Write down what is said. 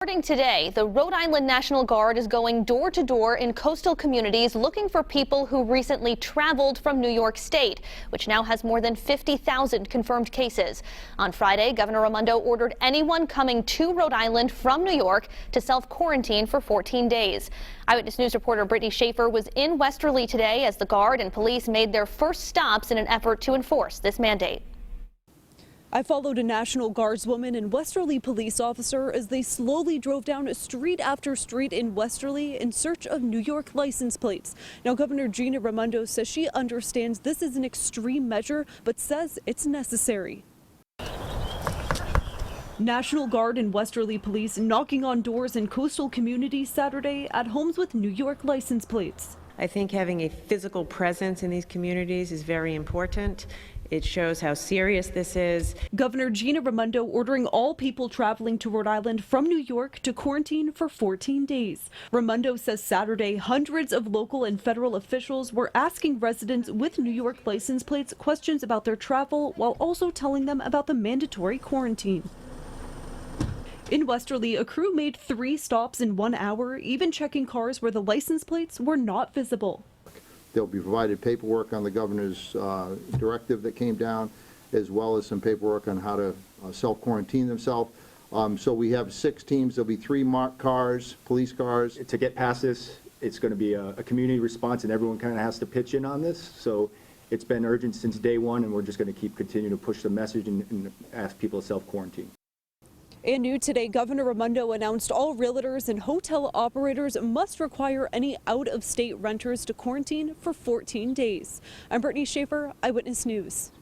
Starting today, the Rhode Island National Guard is going door to door in coastal communities looking for people who recently traveled from New York State, which now has more than 50,000 confirmed cases. On Friday, Governor Raimondo ordered anyone coming to Rhode Island from New York to self-quarantine for 14 days. Eyewitness News reporter Brittany Schaefer was in Westerly today as the Guard and police made their first stops in an effort to enforce this mandate. I followed a National Guardswoman and Westerly police officer as they slowly drove down street after street in Westerly in search of New York license plates. Now, Governor Gina Raimondo says she understands this is an extreme measure, but says it's necessary. National Guard and Westerly police knocking on doors in coastal communities Saturday at homes with New York license plates. I think having a physical presence in these communities is very important. It shows how serious this is. Governor Gina Raimondo ordering all people traveling to Rhode Island from New York to quarantine for 14 days. Raimondo says Saturday hundreds of local and federal officials were asking residents with New York license plates questions about their travel while also telling them about the mandatory quarantine. In Westerly, a crew made 3 stops in 1 hour, even checking cars where the license plates were not visible. They'll be provided paperwork on the governor's directive that came down, as well as some paperwork on how to self-quarantine themselves. So we have 6 teams. There'll be 3 marked cars, police cars. To get past this, it's going to be a community response, and everyone kind of has to pitch in on this. So it's been urgent since day one, and we're just going to keep continuing to push the message and ask people to self-quarantine. And new today, Governor Raimondo announced all realtors and hotel operators must require any out-of-state renters to quarantine for 14 days. I'm Brittany Schaefer, Eyewitness News.